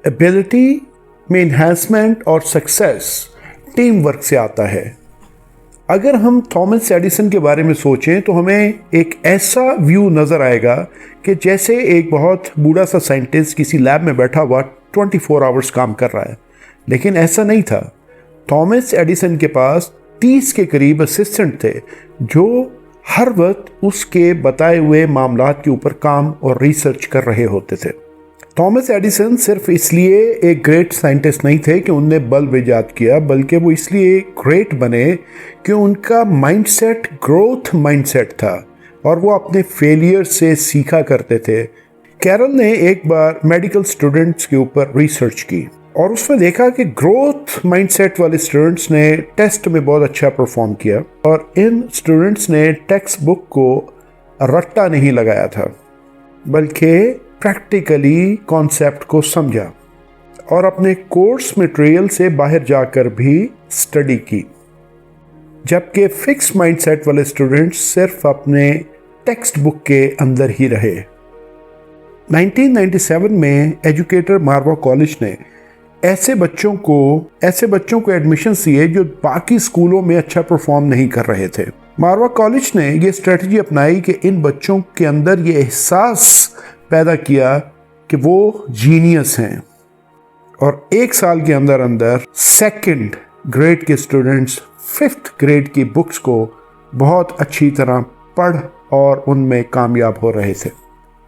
Ability में enhancement और success team work से आता है। अगर हम थॉमस एडिसन के बारे में सोचें तो हमें एक ऐसा व्यू नज़र आएगा कि जैसे एक बहुत बूढ़ा सा साइंटिस्ट किसी लैब में बैठा हुआ 24 आवर्स काम कर रहा है, लेकिन ऐसा नहीं था। थॉमस एडिसन के पास 30 के करीब असिस्टेंट थे जो हर वक्त उसके बताए हुए मामलात के ऊपर काम और रिसर्च कर रहे होते थे। थॉमस एडिसन सिर्फ इसलिए एक ग्रेट साइंटिस्ट नहीं थे कि उनने बल्ब इजाद किया, बल्कि वो इसलिए ग्रेट बने कि उनका माइंडसेट ग्रोथ माइंडसेट था और वो अपने फेलियर से सीखा करते थे। कैरल ने एक बार मेडिकल स्टूडेंट्स के ऊपर रिसर्च की और उसमें देखा कि ग्रोथ माइंडसेट वाले स्टूडेंट्स ने टेस्ट में बहुत अच्छा परफॉर्म किया और इन स्टूडेंट्स ने टेक्स्ट बुक को रट्टा नहीं लगाया था, बल्कि प्रैक्टिकली कॉन्सेप्ट को समझा और अपने कोर्स मटेरियल से बाहर जाकर भी स्टडी की। जबकि फिक्स माइंडसेट वाले स्टूडेंट्स सिर्फ अपने टेक्स्ट बुक के अंदर ही रहे। 1997 में एजुकेटर मारवा कॉलेज ने ऐसे बच्चों को एडमिशन दिए जो बाकी स्कूलों में अच्छा परफॉर्म नहीं कर रहे थे। मारवा कॉलेज ने ये स्ट्रेटजी अपनाई कि इन बच्चों के अंदर ये एहसास पैदा किया कि वो जीनियस हैं और एक साल के अंदर अंदर सेकंड ग्रेड के स्टूडेंट्स फिफ्थ ग्रेड की बुक्स को बहुत अच्छी तरह पढ़ और उनमें कामयाब हो रहे थे।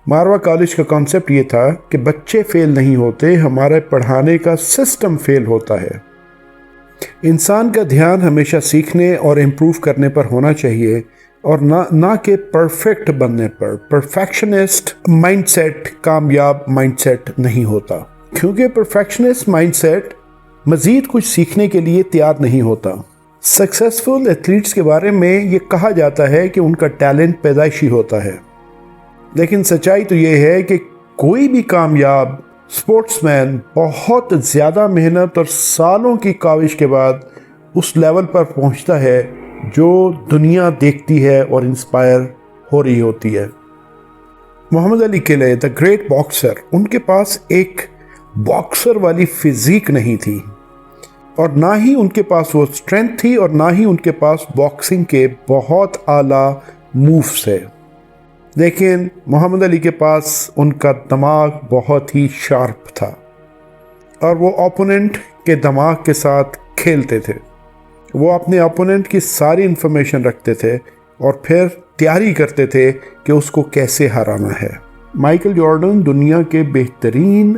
मारवा कॉलेज का कॉन्सेप्ट ये था कि बच्चे फेल नहीं होते, हमारे पढ़ाने का सिस्टम फेल होता है। इंसान का ध्यान हमेशा सीखने और इम्प्रूव करने पर होना चाहिए और ना कि परफेक्ट बनने पर। परफेक्शनिस्ट माइंडसेट कामयाब माइंडसेट नहीं होता, क्योंकि परफेक्शनिस्ट माइंडसेट मज़ीद कुछ सीखने के लिए तैयार नहीं होता। सक्सेसफुल एथलीट्स के बारे में ये कहा जाता है कि उनका टैलेंट पैदाइशी होता है, लेकिन सच्चाई तो ये है कि कोई भी कामयाब स्पोर्ट्समैन बहुत ज़्यादा मेहनत और सालों की काविश के बाद उस लेवल पर पहुंचता है जो दुनिया देखती है और इंस्पायर हो रही होती है। मोहम्मद अली किले द ग्रेट बॉक्सर, उनके पास एक बॉक्सर वाली फिजिक नहीं थी और ना ही उनके पास वो स्ट्रेंथ थी और ना ही उनके पास बॉक्सिंग के बहुत आला मूव्स थे, लेकिन मोहम्मद अली के पास उनका दिमाग बहुत ही शार्प था और वो ओपोनेंट के दिमाग के साथ खेलते थे। वो अपने ओपोनेंट की सारी इन्फॉर्मेशन रखते थे और फिर तैयारी करते थे कि उसको कैसे हराना है। माइकल जॉर्डन दुनिया के बेहतरीन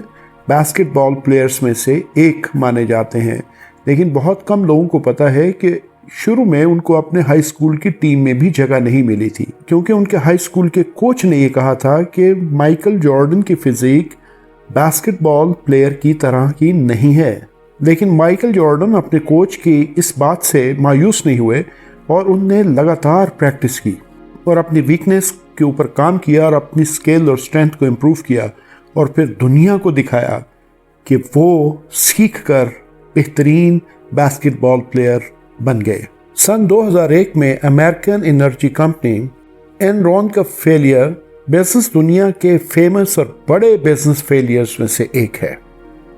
बास्केटबॉल प्लेयर्स में से एक माने जाते हैं, लेकिन बहुत कम लोगों को पता है कि शुरू में उनको अपने हाई स्कूल की टीम में भी जगह नहीं मिली थी, क्योंकि उनके हाई स्कूल के कोच ने ये कहा था कि माइकल जॉर्डन की फिजिक बास्केटबॉल प्लेयर की तरह की नहीं है। लेकिन माइकल जॉर्डन अपने कोच की इस बात से मायूस नहीं हुए और उनने लगातार प्रैक्टिस की और अपनी वीकनेस के ऊपर काम किया और अपनी स्किल और स्ट्रेंथ को इम्प्रूव किया और फिर दुनिया को दिखाया कि वो सीख कर बेहतरीन बास्केटबॉल प्लेयर बन गए। सन 2001 में अमेरिकन एनर्जी कंपनी एनरॉन का फेलियर बिजनेस दुनिया के फेमस और बड़े बिजनेस फेलियर्स में से एक है।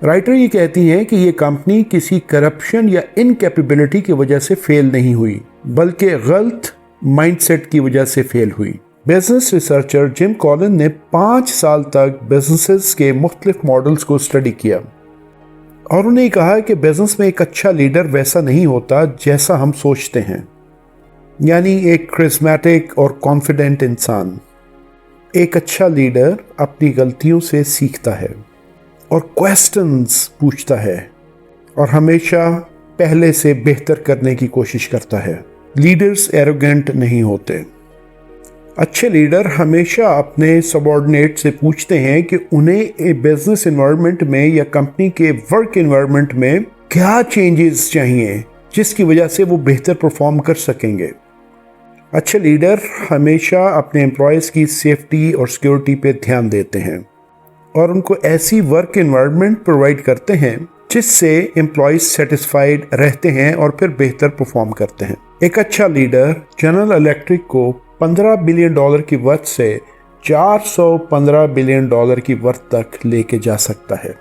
राइटर ये कहती हैं कि ये कंपनी किसी करप्शन या इनकैपेबिलिटी की वजह से फेल नहीं हुई, बल्कि गलत माइंडसेट की वजह से फेल हुई। बिजनेस रिसर्चर जिम कॉलिन ने 5 साल तक बिजनेसेस के मुख्तलिफ मॉडल्स को स्टडी किया और उन्हें कहा कि बिजनेस में एक अच्छा लीडर वैसा नहीं होता जैसा हम सोचते हैं, यानी एक क्रिस्मेटिक और कॉन्फिडेंट इंसान। एक अच्छा लीडर अपनी गलतियों से सीखता है और क्वेश्चंस पूछता है और हमेशा पहले से बेहतर करने की कोशिश करता है। लीडर्स एरोगेंट नहीं होते। अच्छे लीडर हमेशा अपने सबऑर्डिनेट से पूछते हैं कि उन्हें बिजनेस एनवायरनमेंट में या कंपनी के वर्क एनवायरनमेंट में क्या चेंजेस चाहिए जिसकी वजह से वो बेहतर परफॉर्म कर सकेंगे। अच्छे लीडर हमेशा अपने एम्प्लॉयज़ की सेफ्टी और सिक्योरिटी पे ध्यान देते हैं और उनको ऐसी वर्क एनवायरनमेंट प्रोवाइड करते हैं जिससे एम्प्लॉयज़ सेटिस्फाइड रहते हैं और फिर बेहतर परफॉर्म करते हैं। एक अच्छा लीडर जनरल इलेक्ट्रिक को $15 बिलियन की वर्थ से $415 बिलियन की वर्थ तक लेके जा सकता है।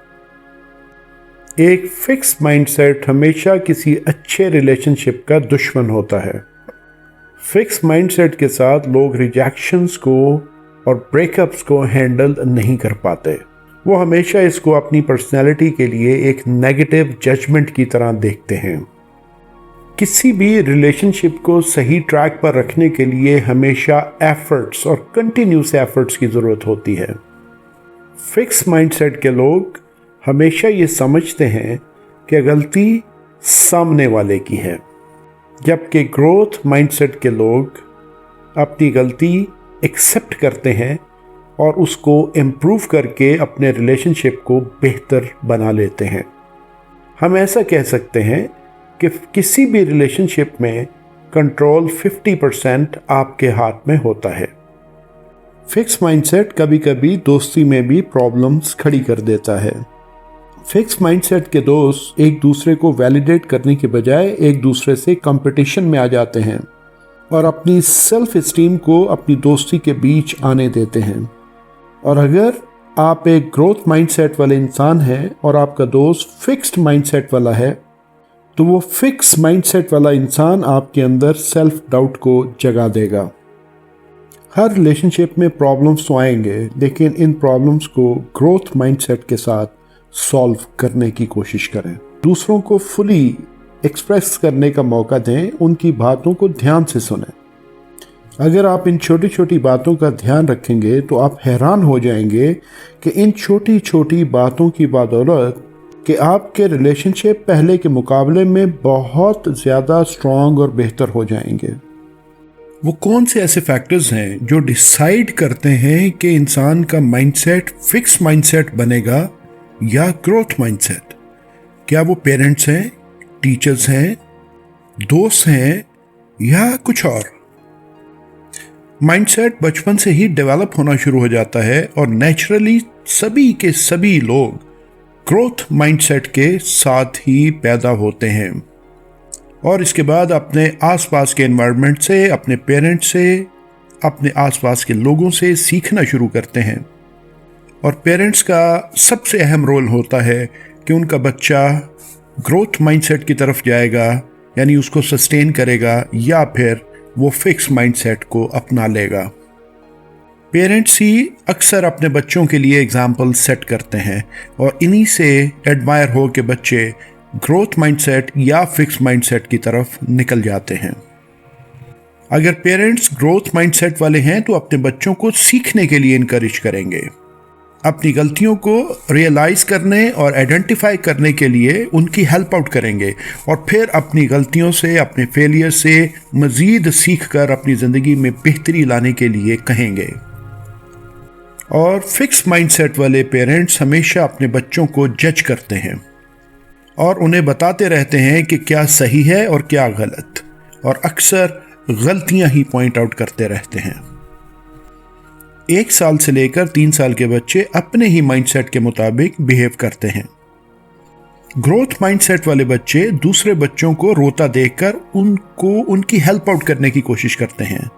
एक फिक्स माइंडसेट हमेशा किसी अच्छे रिलेशनशिप का दुश्मन होता है। फिक्स माइंडसेट के साथ लोग रिजेक्शंस को और ब्रेकअप्स को हैंडल नहीं कर पाते। वो हमेशा इसको अपनी पर्सनैलिटी के लिए एक नेगेटिव जजमेंट की तरह देखते हैं। किसी भी रिलेशनशिप को सही ट्रैक पर रखने के लिए हमेशा एफर्ट्स और कंटिन्यूस एफर्ट्स की ज़रूरत होती है। फिक्स माइंडसेट के लोग हमेशा ये समझते हैं कि गलती सामने वाले की है, जबकि ग्रोथ माइंडसेट के लोग अपनी गलती एक्सेप्ट करते हैं और उसको इम्प्रूव करके अपने रिलेशनशिप को बेहतर बना लेते हैं। हम ऐसा कह सकते हैं कि किसी भी रिलेशनशिप में कंट्रोल 50% आपके हाथ में होता है। फिक्स माइंडसेट कभी कभी दोस्ती में भी प्रॉब्लम्स खड़ी कर देता है। फिक्स माइंडसेट के दोस्त एक दूसरे को वैलिडेट करने के बजाय एक दूसरे से कंपटीशन में आ जाते हैं और अपनी सेल्फ एस्टीम को अपनी दोस्ती के बीच आने देते हैं। और अगर आप एक ग्रोथ माइंडसेट वाले इंसान हैं और आपका दोस्त फिक्स्ड माइंडसेट वाला है, तो वो फिक्स माइंडसेट वाला इंसान आपके अंदर सेल्फ डाउट को जगा देगा। हर रिलेशनशिप में प्रॉब्लम्स तो आएंगे, लेकिन इन प्रॉब्लम्स को ग्रोथ माइंडसेट के साथ सॉल्व करने की कोशिश करें। दूसरों को फुली एक्सप्रेस करने का मौका दें, उनकी बातों को ध्यान से सुनें। अगर आप इन छोटी छोटी बातों का ध्यान रखेंगे तो आप हैरान हो जाएंगे कि इन छोटी छोटी बातों की बदौलत कि आपके रिलेशनशिप पहले के मुकाबले में बहुत ज़्यादा स्ट्रॉन्ग और बेहतर हो जाएंगे। वो कौन से ऐसे फैक्टर्स हैं जो डिसाइड करते हैं कि इंसान का माइंडसेट फिक्स माइंडसेट बनेगा या ग्रोथ माइंडसेट? क्या वो पेरेंट्स हैं, टीचर्स हैं, दोस्त हैं या कुछ और? माइंडसेट बचपन से ही डेवलप होना शुरू हो जाता है और नेचुरली सभी के सभी लोग ग्रोथ माइंडसेट के साथ ही पैदा होते हैं और इसके बाद अपने आसपास के एनवायरनमेंट से, अपने पेरेंट्स से, अपने आसपास के लोगों से सीखना शुरू करते हैं। और पेरेंट्स का सबसे अहम रोल होता है कि उनका बच्चा ग्रोथ माइंडसेट की तरफ जाएगा, यानी उसको सस्टेन करेगा, या फिर वो फिक्स माइंडसेट को अपना लेगा। पेरेंट्स ही अक्सर अपने बच्चों के लिए एग्जाम्पल सेट करते हैं और इन्हीं से एडमायर हो के बच्चे ग्रोथ माइंडसेट या फिक्स माइंडसेट की तरफ निकल जाते हैं। अगर पेरेंट्स ग्रोथ माइंडसेट वाले हैं तो अपने बच्चों को सीखने के लिए इनकरेज करेंगे, अपनी गलतियों को रियलाइज करने और आइडेंटिफाई करने के लिए उनकी हेल्प आउट करेंगे और फिर अपनी गलतियों से, अपने फेलियर से मज़ीद सीख कर अपनी ज़िंदगी में बेहतरी लाने के लिए कहेंगे। और फिक्स माइंडसेट वाले पेरेंट्स हमेशा अपने बच्चों को जज करते हैं और उन्हें बताते रहते हैं कि क्या सही है और क्या गलत, और अक्सर गलतियां ही पॉइंट आउट करते रहते हैं। 1 साल से लेकर 3 साल के बच्चे अपने ही माइंडसेट के मुताबिक बिहेव करते हैं। ग्रोथ माइंडसेट वाले बच्चे दूसरे बच्चों को रोता देखकर उनकी हेल्प आउट करने की कोशिश करते हैं,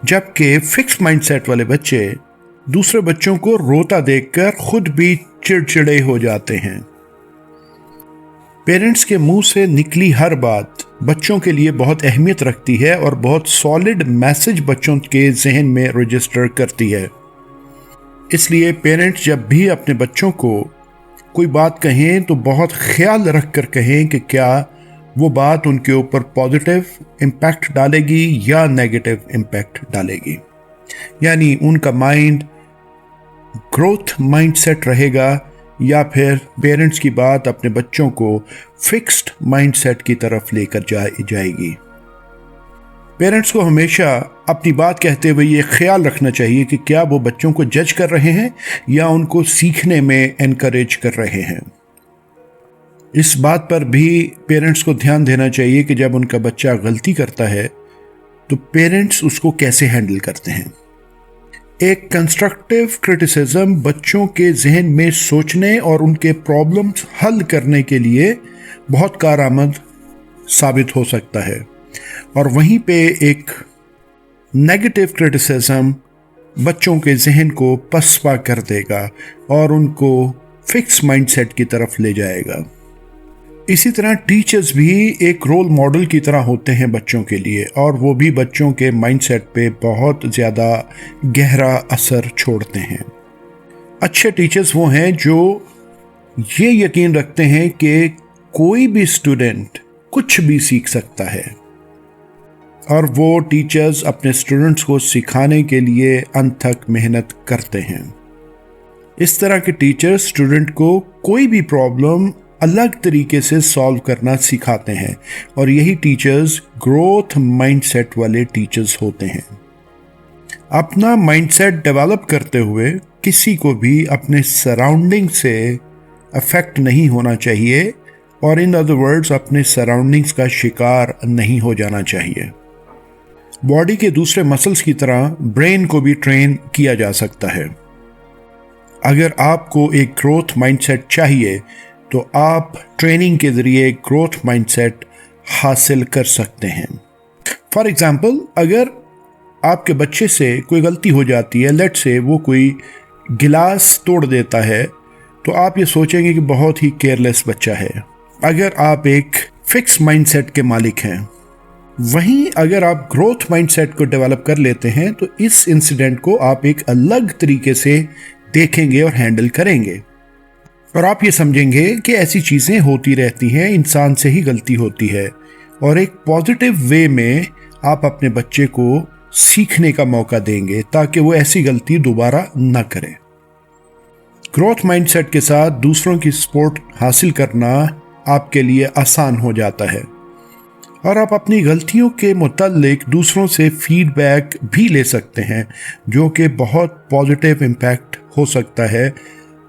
जबकि फिक्स माइंडसेट वाले बच्चे दूसरे बच्चों को रोता देखकर खुद भी चिड़चिड़े हो जाते हैं। पेरेंट्स के मुंह से निकली हर बात बच्चों के लिए बहुत अहमियत रखती है और बहुत सॉलिड मैसेज बच्चों के जहन में रजिस्टर करती है। इसलिए पेरेंट्स जब भी अपने बच्चों को कोई बात कहें तो बहुत ख्याल रख कर कहें कि क्या वो बात उनके ऊपर पॉजिटिव इम्पैक्ट डालेगी या नेगेटिव इम्पैक्ट डालेगी। यानी उनका माइंड ग्रोथ माइंडसेट रहेगा या फिर पेरेंट्स की बात अपने बच्चों को फिक्स्ड माइंडसेट की तरफ लेकर जाएगी। पेरेंट्स को हमेशा अपनी बात कहते हुए ये ख्याल रखना चाहिए कि क्या वो बच्चों को जज कर रहे हैं या उनको सीखने में एनकरेज कर रहे हैं। इस बात पर भी पेरेंट्स को ध्यान देना चाहिए कि जब उनका बच्चा गलती करता है तो पेरेंट्स उसको कैसे हैंडल करते हैं। एक कंस्ट्रक्टिव क्रिटिसिज्म बच्चों के जहन में सोचने और उनके प्रॉब्लम्स हल करने के लिए बहुत कारआमद साबित हो सकता है, और वहीं पे एक नेगेटिव क्रिटिसिज्म बच्चों के जहन को पसपा कर देगा और उनको फिक्स माइंडसेट की तरफ ले जाएगा। इसी तरह टीचर्स भी एक रोल मॉडल की तरह होते हैं बच्चों के लिए, और वो भी बच्चों के माइंडसेट पे बहुत ज़्यादा गहरा असर छोड़ते हैं। अच्छे टीचर्स वो हैं जो ये यकीन रखते हैं कि कोई भी स्टूडेंट कुछ भी सीख सकता है, और वो टीचर्स अपने स्टूडेंट्स को सिखाने के लिए अंत तक मेहनत करते हैं। इस तरह के टीचर्स स्टूडेंट को कोई भी प्रॉब्लम अलग तरीके से सॉल्व करना सिखाते हैं, और यही टीचर्स ग्रोथ माइंडसेट वाले टीचर्स होते हैं। अपना माइंडसेट डेवलप करते हुए किसी को भी अपने सराउंडिंग से अफेक्ट नहीं होना चाहिए, और इन अदर वर्ड्स अपने सराउंडिंग्स का शिकार नहीं हो जाना चाहिए। बॉडी के दूसरे मसल्स की तरह ब्रेन को भी ट्रेन किया जा सकता है। अगर आपको एक ग्रोथ माइंडसेट चाहिए तो आप ट्रेनिंग के जरिए ग्रोथ माइंडसेट हासिल कर सकते हैं। फॉर एग्जाम्पल, अगर आपके बच्चे से कोई गलती हो जाती है, लेट से वो कोई गिलास तोड़ देता है, तो आप ये सोचेंगे कि बहुत ही केयरलेस बच्चा है। अगर आप एक फिक्स माइंडसेट के मालिक हैं, वहीं अगर आप ग्रोथ माइंडसेट को डेवलप कर लेते हैं तो इस इंसिडेंट को आप एक अलग तरीके से देखेंगे और हैंडल करेंगे, और आप ये समझेंगे कि ऐसी चीज़ें होती रहती हैं, इंसान से ही गलती होती है, और एक पॉजिटिव वे में आप अपने बच्चे को सीखने का मौका देंगे ताकि वो ऐसी गलती दोबारा ना करे। ग्रोथ माइंडसेट के साथ दूसरों की सपोर्ट हासिल करना आपके लिए आसान हो जाता है, और आप अपनी गलतियों के मुतालिक दूसरों से फीडबैक भी ले सकते हैं, जो कि बहुत पॉजिटिव इम्पैक्ट हो सकता है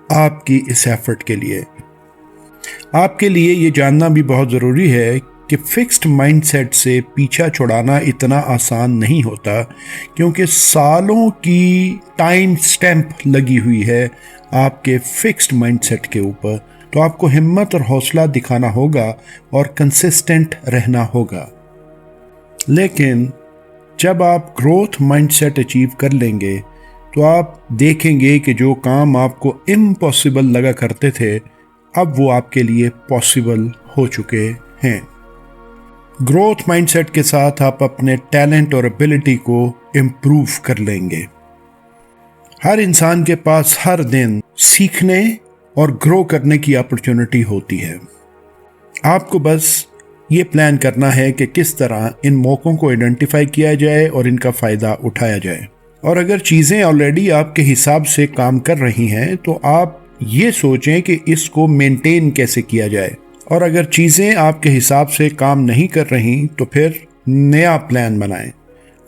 आपकी इस एफर्ट के लिए। आपके लिए ये जानना भी बहुत ज़रूरी है कि फिक्स्ड माइंडसेट से पीछा छुड़ाना इतना आसान नहीं होता, क्योंकि सालों की टाइम स्टैम्प लगी हुई है आपके फिक्स्ड माइंडसेट के ऊपर। तो आपको हिम्मत और हौसला दिखाना होगा और कंसिस्टेंट रहना होगा। लेकिन जब आप ग्रोथ माइंडसेट अचीव कर लेंगे तो आप देखेंगे कि जो काम आपको इम्पॉसिबल लगा करते थे, अब वो आपके लिए पॉसिबल हो चुके हैं। ग्रोथ माइंडसेट के साथ आप अपने टैलेंट और एबिलिटी को इम्प्रूव कर लेंगे। हर इंसान के पास हर दिन सीखने और ग्रो करने की अपॉर्चुनिटी होती है। आपको बस ये प्लान करना है कि किस तरह इन मौक़ों को आइडेंटिफाई किया जाए और इनका फ़ायदा उठाया जाए। और अगर चीज़ें ऑलरेडी आपके हिसाब से काम कर रही हैं तो आप ये सोचें कि इसको मेंटेन कैसे किया जाए, और अगर चीज़ें आपके हिसाब से काम नहीं कर रही तो फिर नया प्लान बनाएं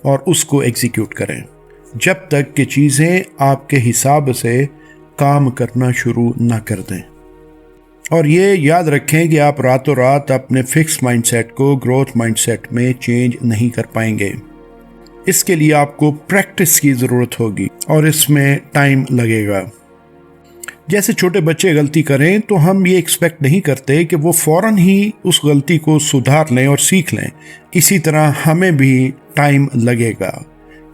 और उसको एग्जीक्यूट करें, जब तक कि चीज़ें आपके हिसाब से काम करना शुरू ना कर दें। और ये याद रखें कि आप रातों रात अपने फिक्स माइंडसेट को ग्रोथ माइंडसेट में चेंज नहीं कर पाएंगे। इसके लिए आपको प्रैक्टिस की ज़रूरत होगी और इसमें टाइम लगेगा। जैसे छोटे बच्चे गलती करें तो हम ये एक्सपेक्ट नहीं करते कि वो फ़ौरन ही उस गलती को सुधार लें और सीख लें। इसी तरह हमें भी टाइम लगेगा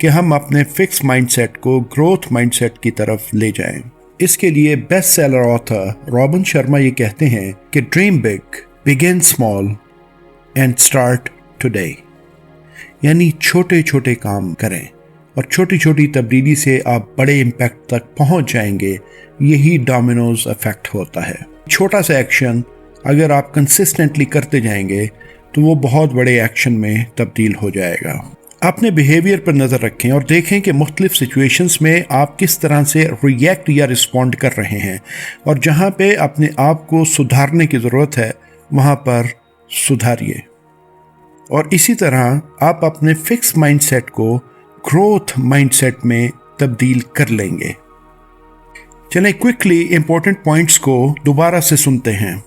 कि हम अपने फिक्स माइंडसेट को ग्रोथ माइंडसेट की तरफ ले जाएं। इसके लिए best seller author robin Sharma ये कहते हैं कि dream big, begin small and start today. यानी छोटे छोटे काम करें और छोटी छोटी तब्दीली से आप बड़े इम्पैक्ट तक पहुंच जाएंगे। यही डोमिनोज इफेक्ट होता है। छोटा सा एक्शन अगर आप कंसिस्टेंटली करते जाएंगे तो वो बहुत बड़े एक्शन में तब्दील हो जाएगा। अपने बिहेवियर पर नज़र रखें और देखें कि मुख्तलिफ सिचुएशंस में आप किस तरह से रिएक्ट या रिस्पॉन्ड कर रहे हैं, और जहाँ पे अपने आप को सुधारने की ज़रूरत है वहाँ पर सुधारिए। और इसी तरह आप अपने फिक्स माइंडसेट को ग्रोथ माइंडसेट में तब्दील कर लेंगे। चलें क्विकली इंपॉर्टेंट पॉइंट्स को दोबारा से सुनते हैं।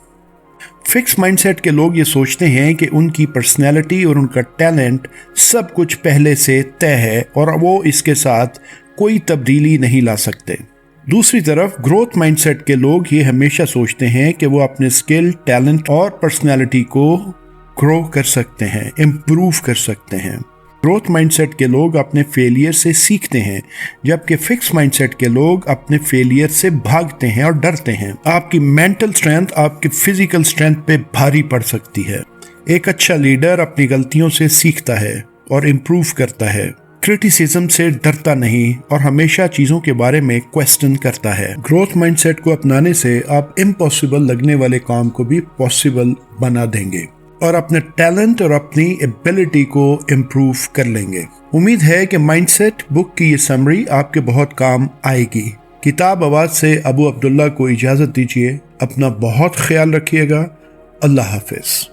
फिक्स माइंडसेट के लोग ये सोचते हैं कि उनकी पर्सनैलिटी और उनका टैलेंट सब कुछ पहले से तय है और वो इसके साथ कोई तब्दीली नहीं ला सकते। दूसरी तरफ ग्रोथ माइंडसेट के लोग ये हमेशा सोचते हैं कि वो अपने स्किल, टैलेंट और पर्सनैलिटी को ग्रो कर सकते हैं, इम्प्रूव कर सकते हैं। ग्रोथ माइंडसेट के लोग अपने फेलियर से सीखते हैं, जबकि फिक्स माइंडसेट के लोग अपने फेलियर से भागते हैं और डरते हैं। आपकी मेंटल स्ट्रेंथ आपकी फिजिकल स्ट्रेंथ पे भारी पड़ सकती है। एक अच्छा लीडर अपनी गलतियों से सीखता है और इम्प्रूव करता है, क्रिटिसिज्म से डरता नहीं और हमेशा चीजों के बारे में क्वेश्चन करता है। ग्रोथ माइंडसेट को अपनाने से आप इम्पॉसिबल लगने वाले काम को भी पॉसिबल बना देंगे और अपने टैलेंट और अपनी एबिलिटी को इम्प्रूव कर लेंगे। उम्मीद है कि माइंडसेट बुक की ये समरी आपके बहुत काम आएगी। किताब आवाज से अबू अब्दुल्ला को इजाजत दीजिए। अपना बहुत ख्याल रखिएगा। अल्लाह हाफिज।